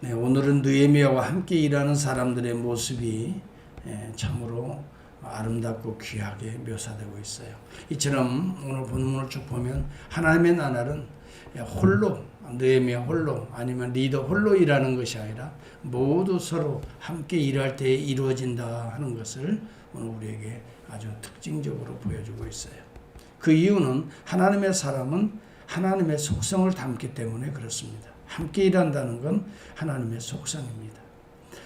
네, 오늘은 느헤미야와 함께 일하는 사람들의 모습이 참으로 아름답고 귀하게 묘사되고 있어요. 이처럼 오늘 본문을 쭉 보면 하나님의 나라는 홀로, 느헤미야 홀로 아니면 리더 홀로 일하는 것이 아니라 모두 서로 함께 일할 때 이루어진다 하는 것을 오늘 우리에게 아주 특징적으로 보여주고 있어요. 그 이유는 하나님의 사람은 하나님의 속성을 담기 때문에 그렇습니다. 함께 일한다는 건 하나님의 속성입니다.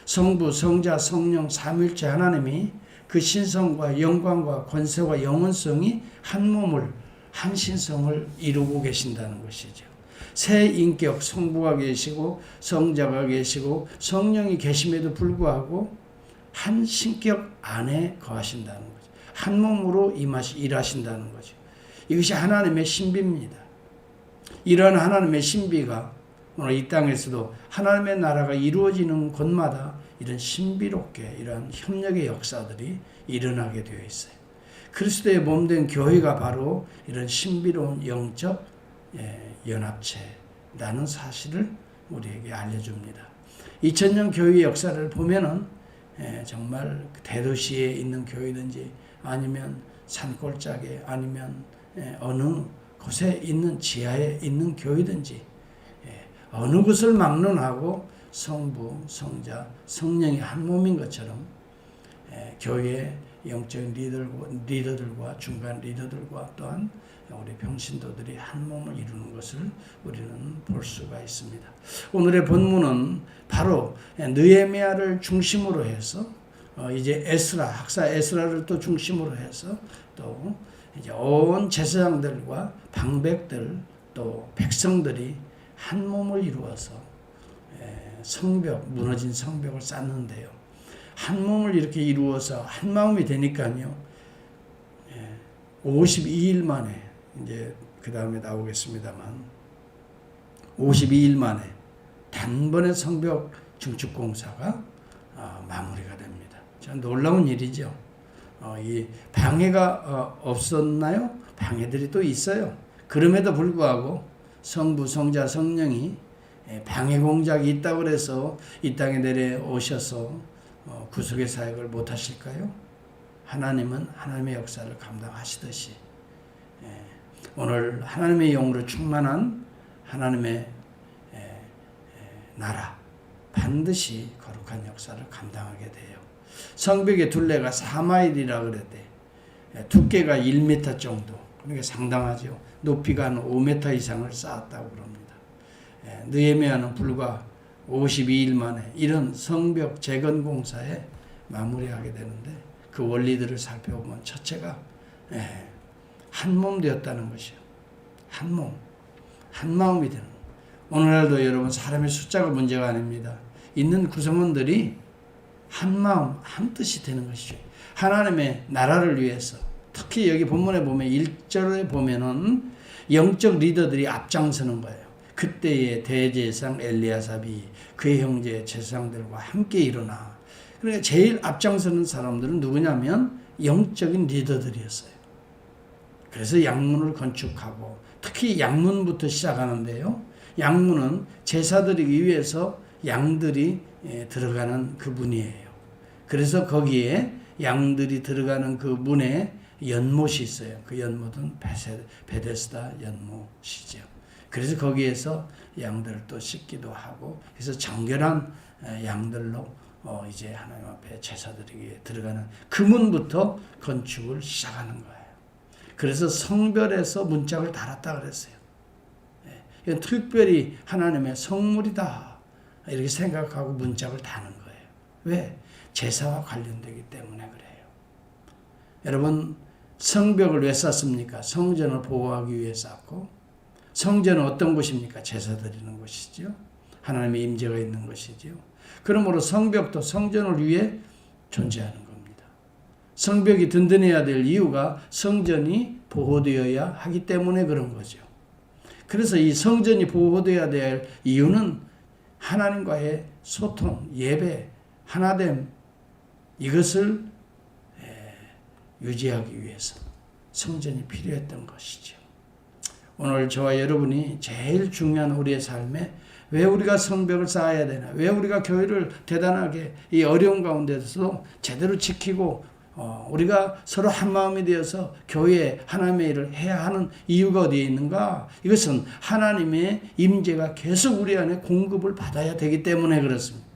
성부, 성자, 성령, 삼위일체 하나님이 그 신성과 영광과 권세와 영원성이 한 몸을, 한 신성을 이루고 계신다는 것이죠. 세 인격, 성부가 계시고 성자가 계시고 성령이 계심에도 불구하고 한 신격 안에 거하신다는 거죠. 한 몸으로 일하신다는 거죠. 이것이 하나님의 신비입니다. 이러한 하나님의 신비가 오늘 이 땅에서도 하나님의 나라가 이루어지는 곳마다 이런 신비롭게 이러한 협력의 역사들이 일어나게 되어 있어요. 그리스도의 몸된 교회가 바로 이런 신비로운 영적 연합체라는 사실을 우리에게 알려줍니다. 2000년 교회의 역사를 보면은 정말 대도시에 있는 교회든지 아니면 산골짜기 아니면 어느 곳에 있는 지하에 있는 교회든지 어느 것을 막론하고 성부, 성자, 성령이 한 몸인 것처럼 교회의 영적인 리더들과 중간 리더들과 또한 우리 평신도들이 한 몸을 이루는 것을 우리는 볼 수가 있습니다. 오늘의 본문은 바로 느헤미야를 중심으로 해서 이제 에스라, 학사 에스라를 또 중심으로 해서 또 이제 온 제사장들과 방백들 또 백성들이 한 몸을 이루어서 성벽, 무너진 성벽을 쌓는데요. 한 몸을 이렇게 이루어서 한 마음이 되니까요. 52일 만에 이제 그 다음에 나오겠습니다만 52일 만에 단번에 성벽 증축 공사가 마무리가 됩니다. 참 놀라운 일이죠. 이 방해가 없었나요? 방해들이 또 있어요. 그럼에도 불구하고 성부, 성자, 성령이 방해 공작이 있다고 해서 이 땅에 내려오셔서 구속의 사역을 못 하실까요? 하나님은 하나님의 역사를 감당하시듯이 오늘 하나님의 영으로 충만한 하나님의 나라 반드시 거룩한 역사를 감당하게 돼요. 성벽의 둘레가 4마일이라 그랬대. 두께가 1m 정도. 그러니까 상당하죠. 높이가 한 5m 이상을 쌓았다고 그럽니다. 느헤미야는 불과 52일 만에 이런 성벽 재건 공사에 마무리하게 되는데 그 원리들을 살펴보면 첫째가 한 몸 되었다는 것이요. 한 몸, 한 마음이 되는 것. 오늘날도 여러분 사람의 숫자가 문제가 아닙니다. 있는 구성원들이 한 마음, 한 뜻이 되는 것이죠. 하나님의 나라를 위해서 특히 여기 본문에 보면 1절에 보면은 영적 리더들이 앞장서는 거예요. 그때의 대제사장 엘리야삽이 그의 형제 제사장들과 함께 일어나. 그러니까 제일 앞장서는 사람들은 누구냐면 영적인 리더들이었어요. 그래서 양문을 건축하고 특히 양문부터 시작하는데요. 양문은 제사드리기 위해서 양들이 들어가는 그 문이에요. 그래서 거기에 양들이 들어가는 그 문에 연못이 있어요. 그 연못은 베데스다 연못이죠. 그래서 거기에서 양들을 또 씻기도 하고, 그래서 정결한 양들로 이제 하나님 앞에 제사드리기에 들어가는 그 문부터 건축을 시작하는 거예요. 그래서 성별에서 문짝을 달았다 그랬어요. 이건 특별히 하나님의 성물이다 이렇게 생각하고 문짝을 다는 거예요. 왜? 제사와 관련되기 때문에 그래요. 여러분 성벽을 왜 쌓습니까? 성전을 보호하기 위해 쌓고, 성전은 어떤 곳입니까? 제사 드리는 곳이죠. 하나님의 임재가 있는 것이죠. 그러므로 성벽도 성전을 위해 존재하는 겁니다. 성벽이 든든해야 될 이유가 성전이 보호되어야 하기 때문에 그런 거죠. 그래서 이 성전이 보호되어야 될 이유는 하나님과의 소통, 예배, 하나됨 이것을 유지하기 위해서 성전이 필요했던 것이죠. 오늘 저와 여러분이 제일 중요한 우리의 삶에 왜 우리가 성벽을 쌓아야 되나? 왜 우리가 교회를 대단하게 이 어려운 가운데서도 제대로 지키고 우리가 서로 한 마음이 되어서 교회 하나님의 일을 해야 하는 이유가 어디에 있는가? 이것은 하나님의 임재가 계속 우리 안에 공급을 받아야 되기 때문에 그렇습니다.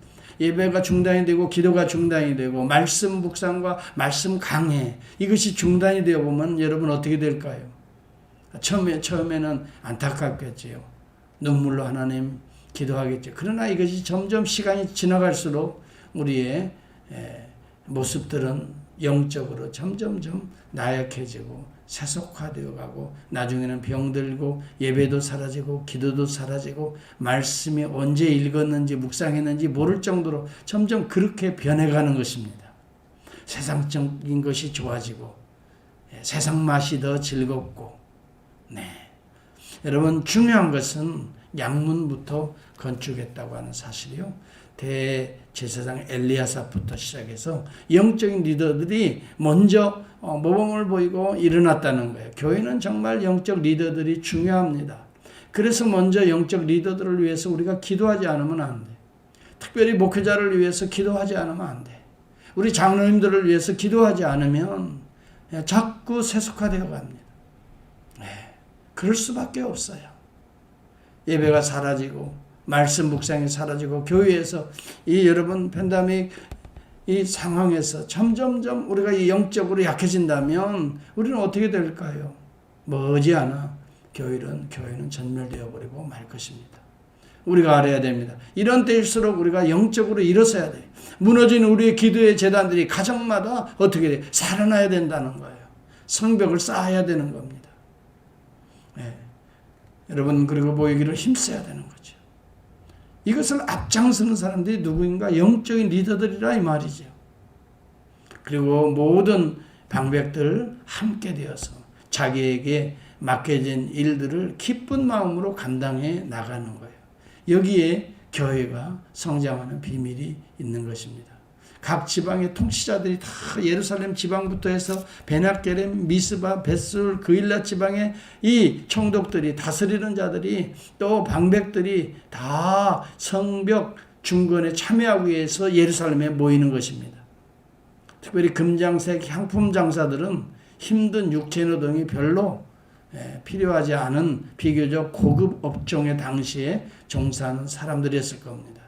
예배가 중단이 되고 기도가 중단이 되고 말씀 묵상과 말씀 강해 이것이 중단이 되어 보면 여러분 어떻게 될까요? 처음에는 안타깝겠지요. 눈물로 하나님 기도하겠죠. 그러나 이것이 점점 시간이 지나갈수록 우리의 모습들은 영적으로 점점점 나약해지고 세속화되어 가고 나중에는 병들고 예배도 사라지고 기도도 사라지고 말씀이 언제 읽었는지 묵상했는지 모를 정도로 점점 그렇게 변해가는 것입니다. 세상적인 것이 좋아지고 세상 맛이 더 즐겁고 여러분 중요한 것은 양문부터 건축했다고 하는 사실이요. 대제사장 엘리야삽부터 시작해서 영적인 리더들이 먼저 모범을 보이고 일어났다는 거예요. 교회는 정말 영적 리더들이 중요합니다. 그래서 먼저 영적 리더들을 위해서 우리가 기도하지 않으면 안 돼. 특별히 목회자를 위해서 기도하지 않으면 안 돼. 우리 장로님들을 위해서 기도하지 않으면 자꾸 세속화되어 갑니다. 그럴 수밖에 없어요. 예배가 사라지고 말씀 묵상이 사라지고 교회에서 이 여러분 팬데믹 이 상황에서 점점점 우리가 이 영적으로 약해진다면 우리는 어떻게 될까요? 머지않아 교회는 전멸되어 버리고 말 것입니다. 우리가 알아야 됩니다. 이런 때일수록 우리가 영적으로 일어서야 돼요. 무너진 우리의 기도의 재단들이 가정마다 어떻게 돼요? 살아나야 된다는 거예요. 성벽을 쌓아야 되는 겁니다. 여러분 그리고 보이기를 힘써야 되는 거죠. 이것을 앞장서는 사람들이 누구인가? 영적인 리더들이라 이 말이죠. 그리고 모든 방백들 함께 되어서 자기에게 맡겨진 일들을 기쁜 마음으로 감당해 나가는 거예요. 여기에 교회가 성장하는 비밀이 있는 것입니다. 각 지방의 통치자들이 다 예루살렘 지방부터 해서 베낫게렘, 미스바, 벳술, 그일라 지방의 이 총독들이 다스리는 자들이 또 방백들이 다 성벽 중건에 참여하기 위해서 예루살렘에 모이는 것입니다. 특별히 금장색 향품 장사들은 힘든 육체노동이 별로 필요하지 않은 비교적 고급 업종의 당시에 종사하는 사람들이었을 겁니다.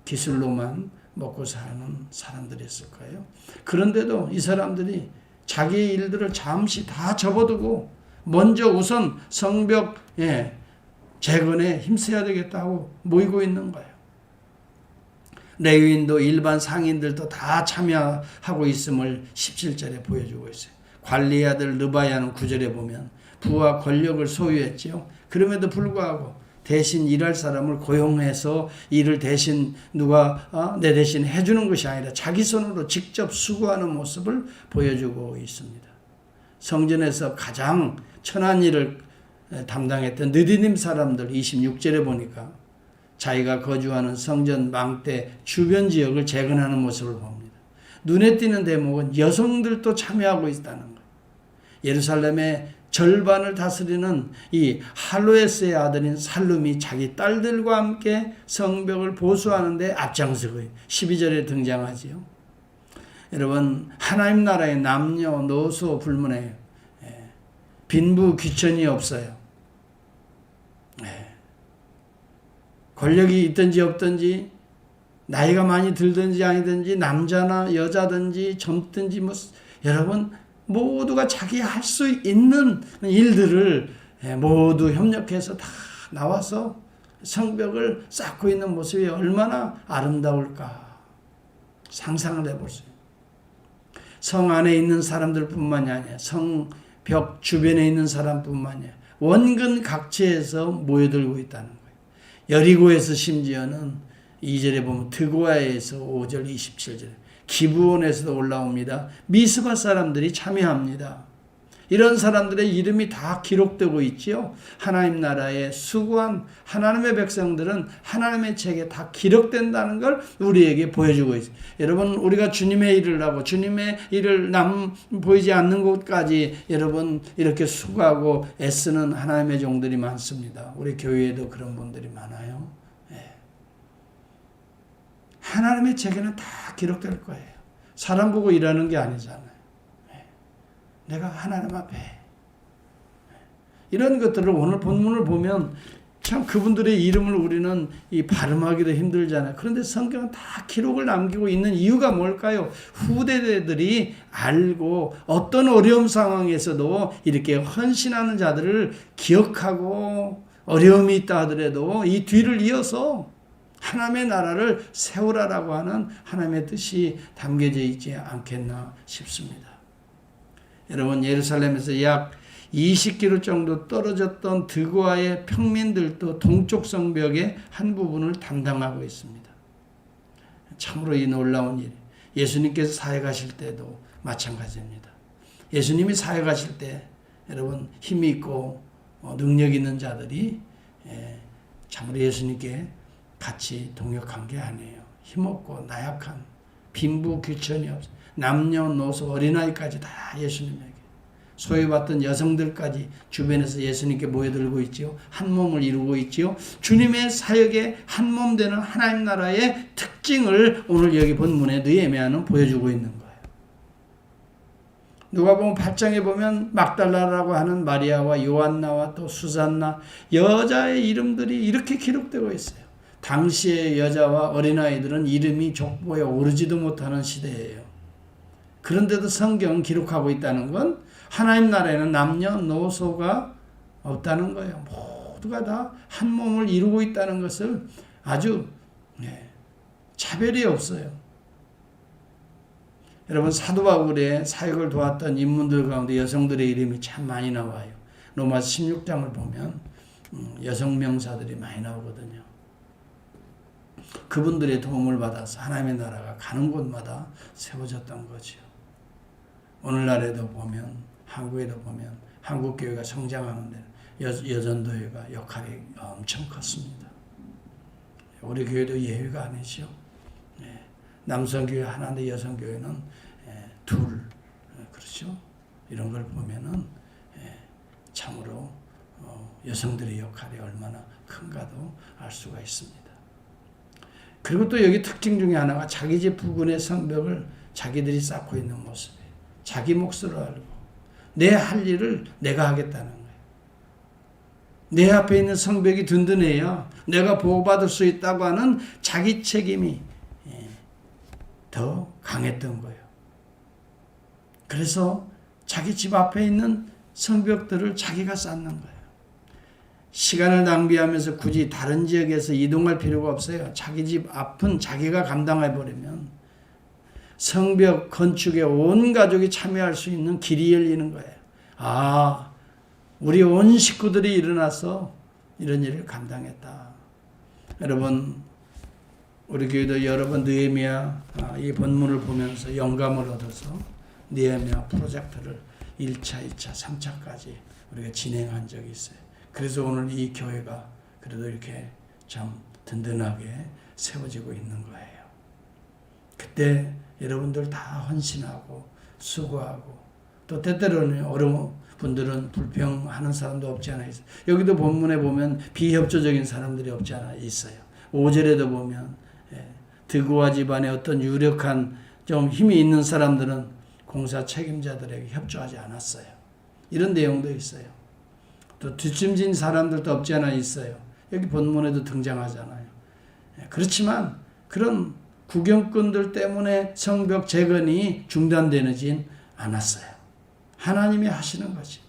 기술로만 먹고 사는 사람들이었을 거예요. 그런데도 이 사람들이 자기의 일들을 잠시 다 접어두고 먼저 우선 성벽 재건에 힘써야 되겠다고 모이고 있는 거예요. 레위인도 일반 상인들도 다 참여하고 있음을 17절에 보여주고 있어요. 관리의 아들 르바야는 9절에 보면 부와 권력을 소유했죠. 그럼에도 불구하고 대신 일할 사람을 고용해서 일을 대신 누가 내 대신 해주는 것이 아니라 자기 손으로 직접 수고하는 모습을 보여주고 있습니다. 성전에서 가장 천한 일을 담당했던 느디님 사람들 26절에 보니까 자기가 거주하는 성전 망대 주변 지역을 재건하는 모습을 봅니다. 눈에 띄는 대목은 여성들도 참여하고 있다는 거예요. 예루살렘의 절반을 다스리는 이 할로에스의 아들인 살룸이 자기 딸들과 함께 성벽을 보수하는 데 앞장서고 12절에 등장하지요. 여러분 하나님 나라의 남녀노소 불문에 빈부 귀천이 없어요. 권력이 있든지 없든지 나이가 많이 들든지 아니든지 남자나 여자든지 젊든지 여러분 모두가 자기 할 수 있는 일들을 모두 협력해서 다 나와서 성벽을 쌓고 있는 모습이 얼마나 아름다울까 상상을 해볼 수 있어요. 성 안에 있는 사람들뿐만이 아니라 성벽 주변에 있는 사람뿐만이 아니라 원근 각지에서 모여들고 있다는 거예요. 여리고에서 심지어는 2절에 보면 드고아에서 5절 27절에 기브온에서도 올라옵니다. 미스바 사람들이 참여합니다. 이런 사람들의 이름이 다 기록되고 있지요. 하나님 나라에 수고한 하나님의 백성들은 하나님의 책에 다 기록된다는 걸 우리에게 보여주고 있어요. 여러분, 우리가 주님의 일을 하고 주님의 일을 남 보이지 않는 곳까지 여러분 이렇게 수고하고 애쓰는 하나님의 종들이 많습니다. 우리 교회에도 그런 분들이 많아요. 네. 하나님의 책에는 다 기록될 거예요. 사람 보고 일하는 게 아니잖아요. 내가 하나님 앞에 이런 것들을 오늘 본문을 보면 참 그분들의 이름을 우리는 이 발음하기도 힘들잖아요. 그런데 성경은 다 기록을 남기고 있는 이유가 뭘까요? 후대들이 알고 어떤 어려움 상황에서도 이렇게 헌신하는 자들을 기억하고 어려움이 있다 하더라도 이 뒤를 이어서 하나님의 나라를 세우라라고 하는 하나님의 뜻이 담겨져 있지 않겠나 싶습니다. 여러분, 예루살렘에서 약 20km 정도 떨어졌던 드고아의 평민들도 동쪽 성벽의 한 부분을 담당하고 있습니다. 참으로 이 놀라운 일. 예수님께서 사역하실 때도 마찬가지입니다. 예수님이 사역하실 때 여러분 힘이 있고 능력 있는 자들이 참으로 예수님께 같이 동역한 게 아니에요. 힘없고 나약한 빈부귀천이 없어요. 남녀노소 어린아이까지 다 예수님에게 소외받던 여성들까지 주변에서 예수님께 모여들고 있지요. 한 몸을 이루고 있지요. 주님의 사역에 한 몸 되는 하나님 나라의 특징을 오늘 여기 본문에 느헤미야는 보여주고 있는 거예요. 누가복음 8장에 보면 막달라라고 하는 마리아와 요한나와 또 수산나 여자의 이름들이 이렇게 기록되고 있어요. 당시의 여자와 어린아이들은 이름이 족보에 오르지도 못하는 시대예요. 그런데도 성경은 기록하고 있다는 건 하나님 나라에는 남녀노소가 없다는 거예요. 모두가 다 한 몸을 이루고 있다는 것을 아주 차별이 없어요. 여러분, 사도 바울의 사역을 도왔던 인물들 가운데 여성들의 이름이 참 많이 나와요. 로마서 16장을 보면 여성 명사들이 많이 나오거든요. 그분들의 도움을 받아서 하나님의 나라가 가는 곳마다 세워졌던 거죠. 오늘날에도 보면 한국에도 보면 한국교회가 성장하는 데는 여전도회가 역할이 엄청 컸습니다. 우리 교회도 예외가 아니죠. 남성교회 하나인데 여성교회는 둘, 그렇죠. 이런 걸 보면은 참으로 여성들의 역할이 얼마나 큰가도 알 수가 있습니다. 그리고 또 여기 특징 중에 하나가 자기 집 부근의 성벽을 자기들이 쌓고 있는 모습이에요. 자기 몫으로 알고 내 할 일을 내가 하겠다는 거예요. 내 앞에 있는 성벽이 든든해야 내가 보호받을 수 있다고 하는 자기 책임이 더 강했던 거예요. 그래서 자기 집 앞에 있는 성벽들을 자기가 쌓는 거예요. 시간을 낭비하면서 굳이 다른 지역에서 이동할 필요가 없어요. 자기 집 앞은 자기가 감당해버리면 성벽 건축에 온 가족이 참여할 수 있는 길이 열리는 거예요. 아, 우리 온 식구들이 일어나서 이런 일을 감당했다. 여러분, 우리 교회도 여러 번 느헤미야 이 본문을 보면서 영감을 얻어서 느헤미야 프로젝트를 1차, 2차, 3차까지 우리가 진행한 적이 있어요. 그래서 오늘 이 교회가 그래도 이렇게 참 든든하게 세워지고 있는 거예요. 그때 여러분들 다 헌신하고 수고하고 또 때때로는 어려운 분들은 불평하는 사람도 없지 않아 있어요. 여기도 본문에 보면 비협조적인 사람들이 없지 않아 있어요. 5절에도 보면 드고아 집안의 어떤 유력한 좀 힘이 있는 사람들은 공사 책임자들에게 협조하지 않았어요. 이런 내용도 있어요. 또 뒷짐진 사람들도 없지 않아 있어요. 여기 본문에도 등장하잖아요. 그렇지만 그런 구경꾼들 때문에 성벽 재건이 중단되진 않았어요. 하나님이 하시는 거지.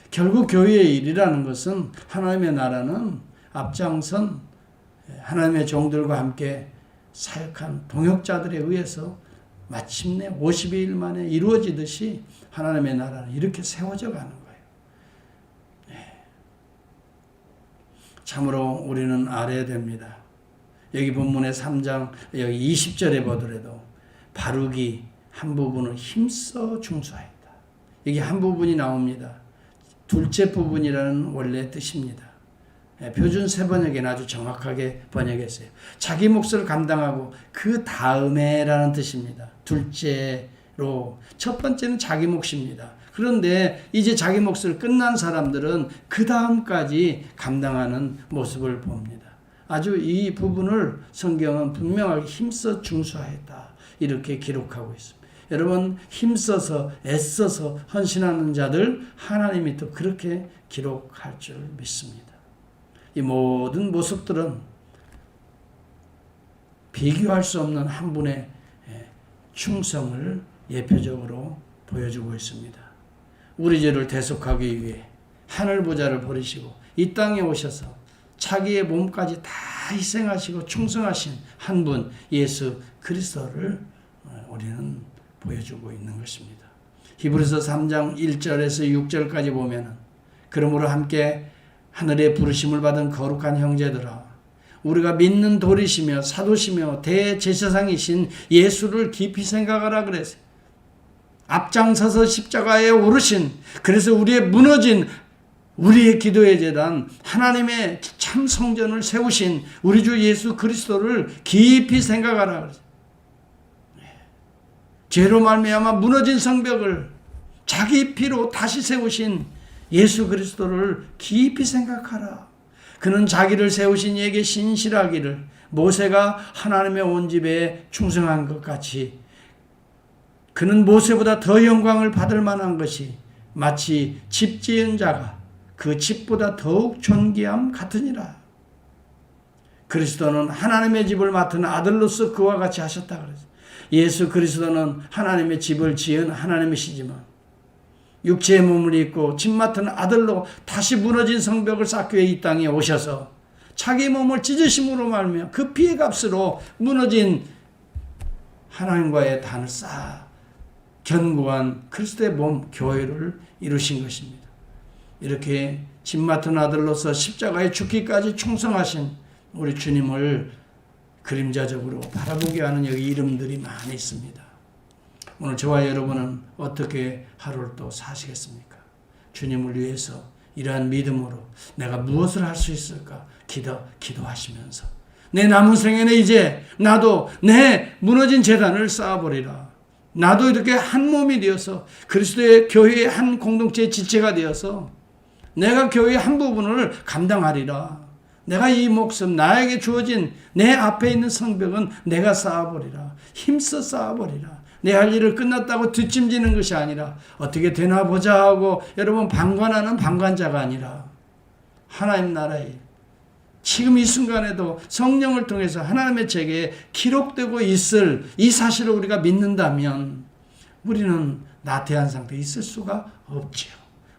결국 교회의 일이라는 것은 하나님의 나라는 앞장선 하나님의 종들과 함께 사역한 동역자들에 의해서 마침내 52일 만에 이루어지듯이 하나님의 나라는 이렇게 세워져 가는 거예요. 참으로 우리는 알아야 됩니다. 여기 본문의 3장 여기 20절에 보더라도 바룩이 한 부분을 힘써 중수하였다. 이게 한 부분이 나옵니다. 둘째 부분이라는 원래 뜻입니다. 표준 세번역에는 아주 정확하게 번역했어요. 자기 몫을 감당하고 그 다음에라는 뜻입니다. 둘째로 첫 번째는 자기 몫입니다. 그런데 이제 자기 몫을 끝난 사람들은 그 다음까지 감당하는 모습을 봅니다. 아주 이 부분을 성경은 분명하게 힘써 중수하였다 이렇게 기록하고 있습니다. 여러분 힘써서 애써서 헌신하는 자들 하나님이 또 그렇게 기록할 줄 믿습니다. 이 모든 모습들은 비교할 수 없는 한 분의 충성을 예표적으로 보여주고 있습니다. 우리 죄를 대속하기 위해 하늘 보좌를 버리시고 이 땅에 오셔서 자기의 몸까지 다 희생하시고 충성하신 한 분 예수 그리스도를 우리는 보여주고 있는 것입니다. 히브리서 3장 1절에서 6절까지 보면은 그러므로 함께 하늘의 부르심을 받은 거룩한 형제들아 우리가 믿는 도리시며 사도시며 대제사장이신 예수를 깊이 생각하라 그랬어요. 앞장서서 십자가에 오르신 그래서 우리의 무너진 우리의 기도의 제단 하나님의 참 성전을 세우신 우리 주 예수 그리스도를 깊이 생각하라 그랬어요. 죄로 말미암아 무너진 성벽을 자기 피로 다시 세우신 예수 그리스도를 깊이 생각하라. 그는 자기를 세우신 이에게 신실하기를 모세가 하나님의 온 집에 충성한 것 같이 그는 모세보다 더 영광을 받을 만한 것이 마치 집 지은 자가 그 집보다 더욱 존귀함 같으니라. 그리스도는 하나님의 집을 맡은 아들로서 그와 같이 하셨다 그랬어요. 예수 그리스도는 하나님의 집을 지은 하나님이시지만 육체의 몸을 입고 집 맡은 아들로 다시 무너진 성벽을 쌓기 위해 이 땅에 오셔서 자기 몸을 찢으심으로 말미암아 그 피의 값으로 무너진 하나님과의 단을 쌓아 견고한 그리스도의 몸 교회를 이루신 것입니다. 이렇게 집 맡은 아들로서 십자가에 죽기까지 충성하신 우리 주님을 그림자적으로 바라보게 하는 여기 이름들이 많이 있습니다. 오늘 저와 여러분은 어떻게 하루를 또 사시겠습니까? 주님을 위해서 이러한 믿음으로 내가 무엇을 할 수 있을까? 기도하시면서 내 남은 생에는 이제 나도 내 무너진 재단을 쌓아버리라. 나도 이렇게 한 몸이 되어서 그리스도의 교회의 한 공동체의 지체가 되어서 내가 교회의 한 부분을 감당하리라. 내가 이 목숨 나에게 주어진 내 앞에 있는 성벽은 내가 쌓아버리라. 힘써 쌓아버리라. 내 할 일을 끝났다고 뒷짐지는 것이 아니라 어떻게 되나 보자 하고 여러분 방관하는 방관자가 아니라 하나님 나라에 지금 이 순간에도 성령을 통해서 하나님의 책에 기록되고 있을 이 사실을 우리가 믿는다면 우리는 나태한 상태에 있을 수가 없지요.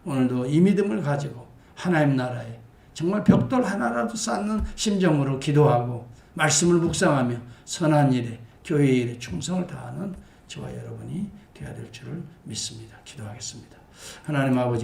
오늘도 이 믿음을 가지고 하나님 나라에 정말 벽돌 하나라도 쌓는 심정으로 기도하고 말씀을 묵상하며 선한 일에 교회 일에 충성을 다하는 저와 여러분이 되어야 될 줄을 믿습니다. 기도하겠습니다. 하나님 아버지